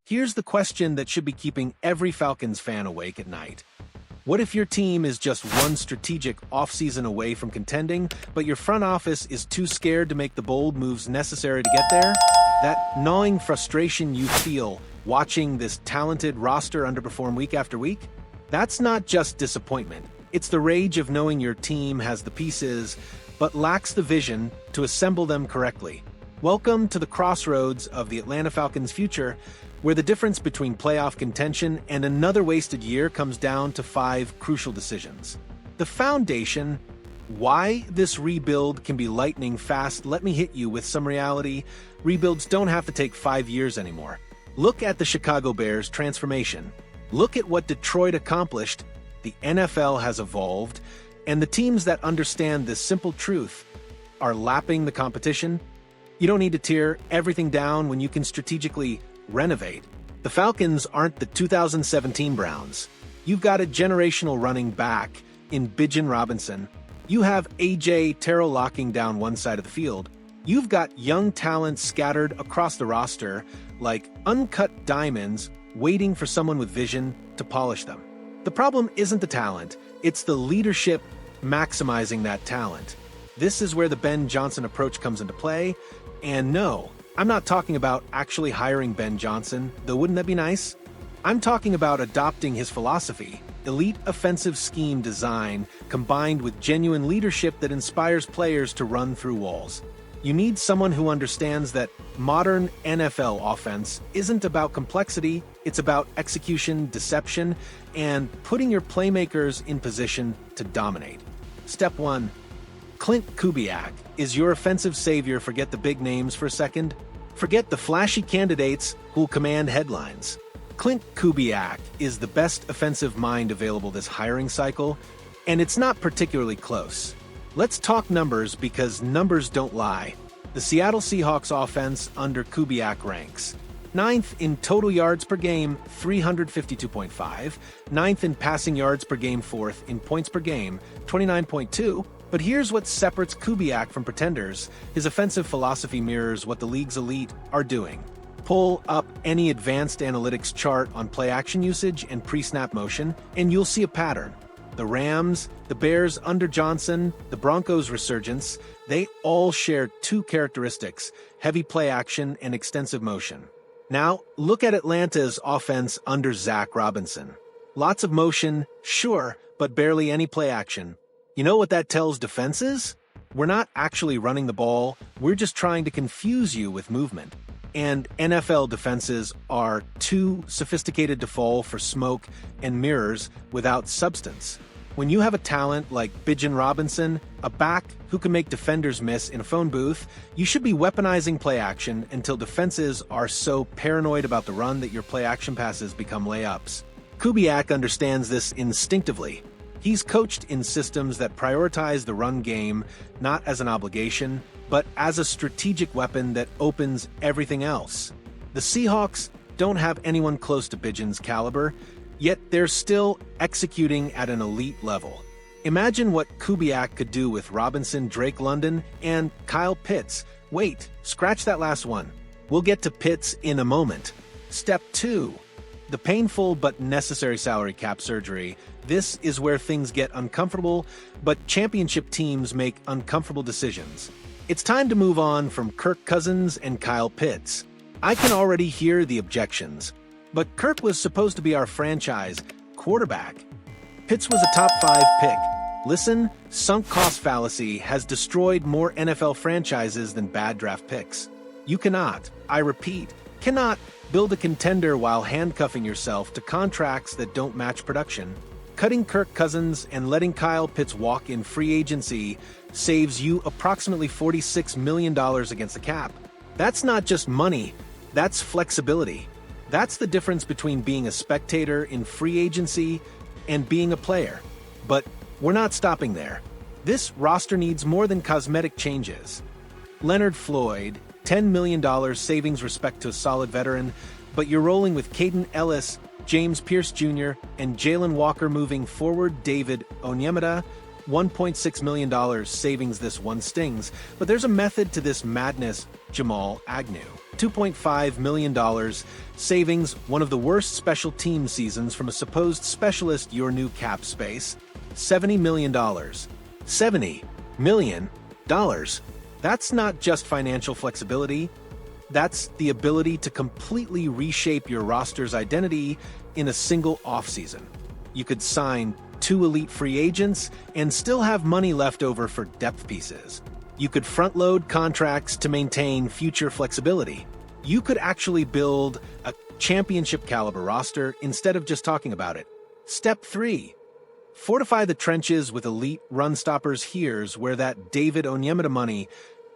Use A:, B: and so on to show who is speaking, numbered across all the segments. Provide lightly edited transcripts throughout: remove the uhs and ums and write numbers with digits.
A: Here's the question that should be keeping every Falcons fan awake at night. What if your team is just one strategic offseason away from contending, but your front office is too scared to make the bold moves necessary to get there? That gnawing frustration you feel watching this talented roster underperform week after week? That's not just disappointment. It's the rage of knowing your team has the pieces, but lacks the vision to assemble them correctly. Welcome to the crossroads of the Atlanta Falcons' future, where the difference between playoff contention and another wasted year comes down to 5 crucial decisions. The foundation, why this rebuild can be lightning fast. Let me hit you with some reality. Rebuilds don't have to take 5 years anymore. Look at the Chicago Bears' transformation. Look at what Detroit accomplished. The NFL has evolved, and the teams that understand this simple truth are lapping the competition. You don't need to tear everything down when you can strategically renovate. The Falcons aren't the 2017 Browns. You've got a generational running back in Bijan Robinson. You have A.J. Terrell locking down one side of the field. You've got young talent scattered across the roster like uncut diamonds waiting for someone with vision to polish them. The problem isn't the talent, it's the leadership maximizing that talent. This is where the Ben Johnson approach comes into play. And no, I'm not talking about actually hiring Ben Johnson, though wouldn't that be nice? I'm talking about adopting his philosophy, elite offensive scheme design combined with genuine leadership that inspires players to run through walls. You need someone who understands that modern NFL offense isn't about complexity, it's about execution, deception, and putting your playmakers in position to dominate. Step 1. Clint Kubiak is your offensive savior. Forget the big names for a second. Forget the flashy candidates who'll command headlines. Clint Kubiak is the best offensive mind available this hiring cycle, and it's not particularly close. Let's talk numbers because numbers don't lie. The Seattle Seahawks offense under Kubiak ranks 9th in total yards per game, 352.5, 9th in passing yards per game, 4th in points per game, 29.2. But here's what separates Kubiak from pretenders. His offensive philosophy mirrors what the league's elite are doing. Pull up any advanced analytics chart on play-action usage and pre-snap motion, and you'll see a pattern. The Rams, the Bears under Johnson, the Broncos' resurgence, they all share 2 characteristics: heavy play-action and extensive motion. Now, look at Atlanta's offense under Zach Robinson. Lots of motion, sure, but barely any play-action. You know what that tells defenses? We're not actually running the ball, we're just trying to confuse you with movement. And NFL defenses are too sophisticated to fall for smoke and mirrors without substance. When you have a talent like Bijan Robinson, a back who can make defenders miss in a phone booth, you should be weaponizing play action until defenses are so paranoid about the run that your play action passes become layups. Kubiak understands this instinctively. He's coached in systems that prioritize the run game not as an obligation, but as a strategic weapon that opens everything else. The Seahawks don't have anyone close to Bijan's caliber, yet they're still executing at an elite level. Imagine what Kubiak could do with Robinson, Drake London, and Kyle Pitts. Wait, scratch that last one. We'll get to Pitts in a moment. Step 2. The painful but necessary salary cap surgery. This is where things get uncomfortable, but championship teams make uncomfortable decisions. It's time to move on from Kirk Cousins and Kyle Pitts. I can already hear the objections, but Kirk was supposed to be our franchise quarterback. Pitts was a top 5 pick. Listen, sunk cost fallacy has destroyed more NFL franchises than bad draft picks. You cannot, I repeat, cannot build a contender while handcuffing yourself to contracts that don't match production. Cutting Kirk Cousins and letting Kyle Pitts walk in free agency saves you approximately $46 million against the cap. That's not just money, that's flexibility. That's the difference between being a spectator in free agency and being a player. But we're not stopping there. This roster needs more than cosmetic changes. Leonard Floyd, $10 million savings respect to a solid veteran, but you're rolling with Caden Ellis, James Pierce Jr., and Jalen Walker moving forward. David Onyemata, $1.6 million savings. This one stings, but there's a method to this madness. Jamal Agnew. $2.5 million. Savings, one of the worst special team seasons from a supposed specialist. Your new cap space, $70 million. $70 million? That's not just financial flexibility. That's the ability to completely reshape your roster's identity in a single offseason. You could sign 2 elite free agents and still have money left over for depth pieces. You could front-load contracts to maintain future flexibility. You could actually build a championship-caliber roster instead of just talking about it. Step 3. Fortify the trenches with elite run-stoppers. Here's where that David Onyemata money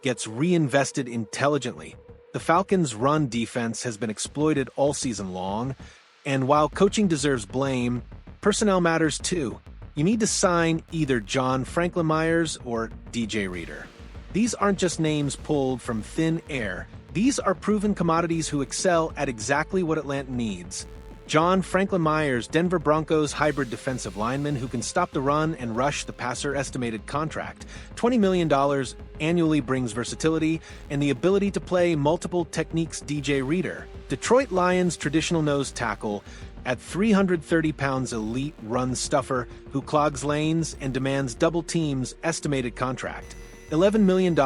A: gets reinvested intelligently. The Falcons' run defense has been exploited all season long, and while coaching deserves blame, personnel matters too. You need to sign either John Franklin Myers or DJ Reader. These aren't just names pulled from thin air. These are proven commodities who excel at exactly what Atlanta needs. John Franklin Myers, Denver Broncos hybrid defensive lineman who can stop the run and rush the passer. Estimated contract, $20 million annually, brings versatility and the ability to play multiple techniques. DJ Reader, Detroit Lions traditional nose tackle, at 330 pounds, elite run stuffer who clogs lanes and demands double teams. Estimated contract, $11 million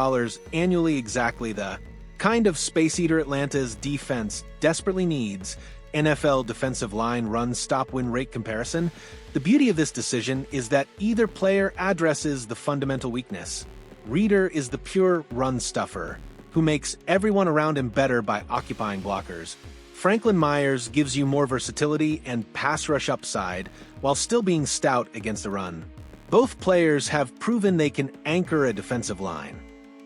A: annually, exactly the kind of space eater Atlanta's defense desperately needs. NFL defensive line run stop win rate comparison. The beauty of this decision is that either player addresses the fundamental weakness. Reader is the pure run stuffer who makes everyone around him better by occupying blockers. Franklin Myers gives you more versatility and pass rush upside while still being stout against the run. Both players have proven they can anchor a defensive line.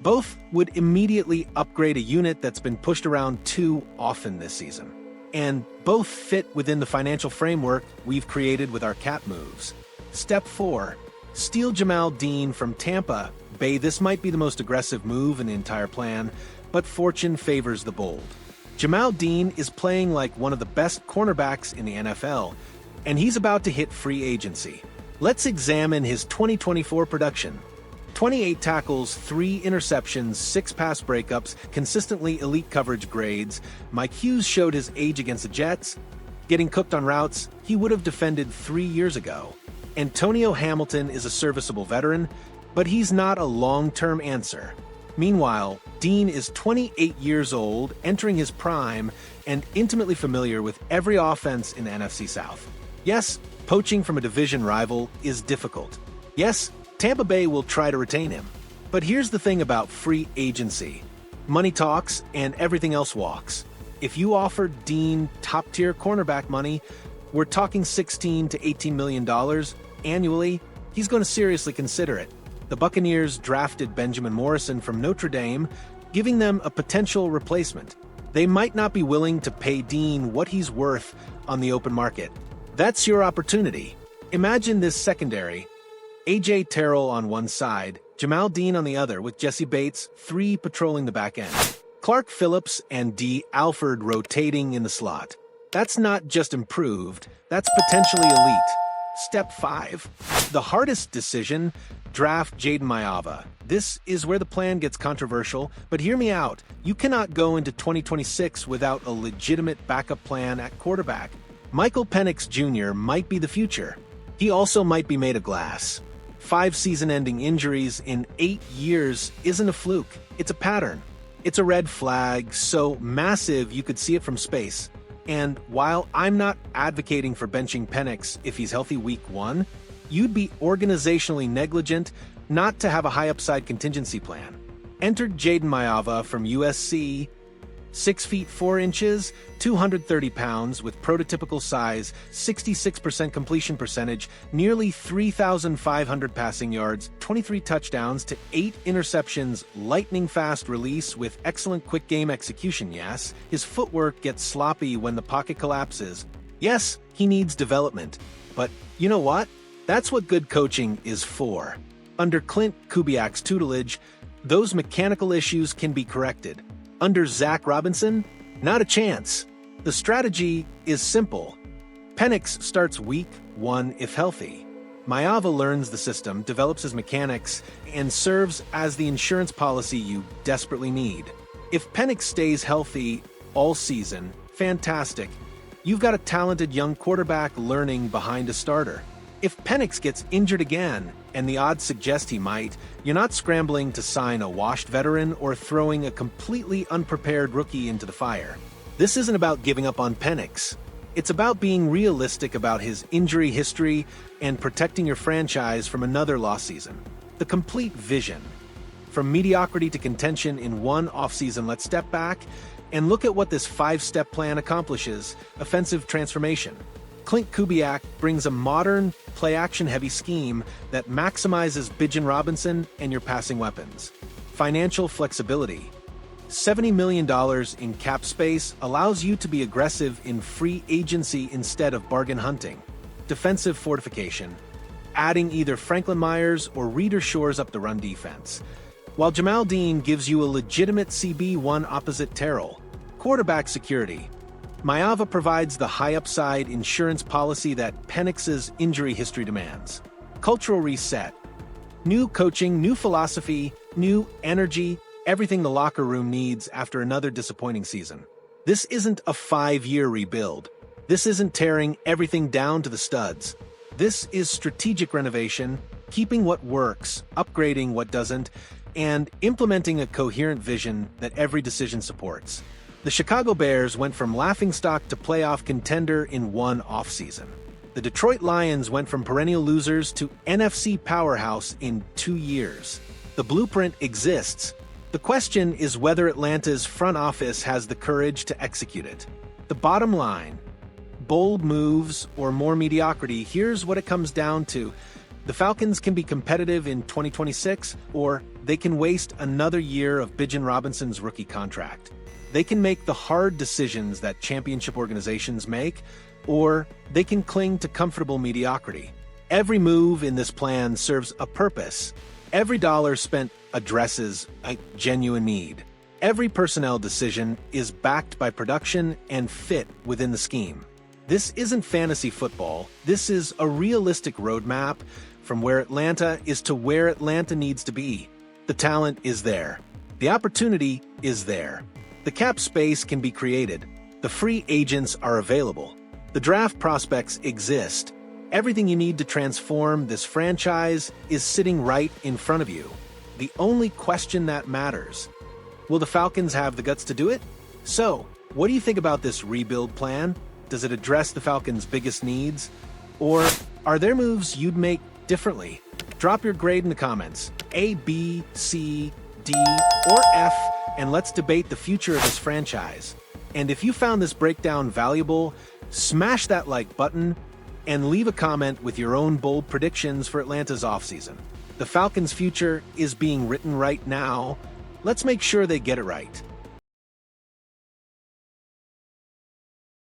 A: Both would immediately upgrade a unit that's been pushed around too often this season. And both fit within the financial framework we've created with our cap moves. Step 4. Steal Jamel Dean from Tampa Bay. This might be the most aggressive move in the entire plan, but fortune favors the bold. Jamel Dean is playing like one of the best cornerbacks in the NFL, and he's about to hit free agency. Let's examine his 2024 production. 28 tackles, 3 interceptions, 6 pass breakups, consistently elite coverage grades. Mike Hughes showed his age against the Jets. Getting cooked on routes he would have defended 3 years ago. Antonio Hamilton is a serviceable veteran, but he's not a long-term answer. Meanwhile, Dean is 28 years old, entering his prime, and intimately familiar with every offense in the NFC South. Yes, poaching from a division rival is difficult. Yes, Tampa Bay will try to retain him. But here's the thing about free agency. Money talks and everything else walks. If you offer Dean top-tier cornerback money, we're talking $16 to $18 million annually, he's going to seriously consider it. The Buccaneers drafted Benjamin Morrison from Notre Dame, giving them a potential replacement. They might not be willing to pay Dean what he's worth on the open market. That's your opportunity. Imagine this secondary. A.J. Terrell on one side, Jamel Dean on the other, with Jesse Bates, 3 patrolling the back end. Clark Phillips and D. Alford rotating in the slot. That's not just improved, that's potentially elite. Step 5. The hardest decision, draft Jaden Maiava. This is where the plan gets controversial, but hear me out. You cannot go into 2026 without a legitimate backup plan at quarterback. Michael Penix Jr. might be the future. He also might be made of glass. 5 season-ending injuries in 8 years isn't a fluke. It's a pattern. It's a red flag, so massive you could see it from space. And while I'm not advocating for benching Penix if he's healthy week 1, you'd be organizationally negligent not to have a high-upside contingency plan. Entered Jaden Maiava from USC, 6 feet 4 inches, 230 pounds, with prototypical size, 66% completion percentage, nearly 3,500 passing yards, 23 touchdowns to 8 interceptions, lightning-fast release with excellent quick game execution. Yes, his footwork gets sloppy when the pocket collapses. Yes, he needs development. But you know what? That's what good coaching is for. Under Clint Kubiak's tutelage, those mechanical issues can be corrected. Under Zach Robinson, not a chance. The strategy is simple. Penix starts week 1 if healthy. Maiava learns the system, develops his mechanics, and serves as the insurance policy you desperately need. If Penix stays healthy all season, fantastic. You've got a talented young quarterback learning behind a starter. If Penix gets injured again, and the odds suggest he might, you're not scrambling to sign a washed veteran or throwing a completely unprepared rookie into the fire. This isn't about giving up on Penix. It's about being realistic about his injury history and protecting your franchise from another lost season. The complete vision. From mediocrity to contention in one offseason, let's step back and look at what this 5-step plan accomplishes: offensive transformation. Clint Kubiak brings a modern, play-action-heavy scheme that maximizes Bijan Robinson and your passing weapons. Financial flexibility. $70 million in cap space allows you to be aggressive in free agency instead of bargain hunting. Defensive fortification. Adding either Franklin Myers or Reader shores up the run defense, while Jamal Dean gives you a legitimate CB1 opposite Terrell. Quarterback security. Maiava provides the high-upside insurance policy that Penix's injury history demands. Cultural reset. New coaching, new philosophy, new energy, everything the locker room needs after another disappointing season. This isn't a 5-year rebuild. This isn't tearing everything down to the studs. This is strategic renovation, keeping what works, upgrading what doesn't, and implementing a coherent vision that every decision supports. The Chicago Bears went from laughingstock to playoff contender in one offseason. The Detroit Lions went from perennial losers to NFC powerhouse in 2 years. The blueprint exists. The question is whether Atlanta's front office has the courage to execute it. The bottom line: bold moves or more mediocrity. Here's what it comes down to. The Falcons can be competitive in 2026, or they can waste another year of Bijan Robinson's rookie contract. They can make the hard decisions that championship organizations make, or they can cling to comfortable mediocrity. Every move in this plan serves a purpose. Every dollar spent addresses a genuine need. Every personnel decision is backed by production and fit within the scheme. This isn't fantasy football. This is a realistic roadmap from where Atlanta is to where Atlanta needs to be. The talent is there. The opportunity is there. The cap space can be created. The free agents are available. The draft prospects exist. Everything you need to transform this franchise is sitting right in front of you. The only question that matters: will the Falcons have the guts to do it? So, what do you think about this rebuild plan? Does it address the Falcons' biggest needs? Or are there moves you'd make differently? Drop your grade in the comments. A, B, C, D, or F, and let's debate the future of this franchise. And if you found this breakdown valuable, smash that like button and leave a comment with your own bold predictions for Atlanta's offseason. The Falcons' future is being written right now. Let's make sure they get it right.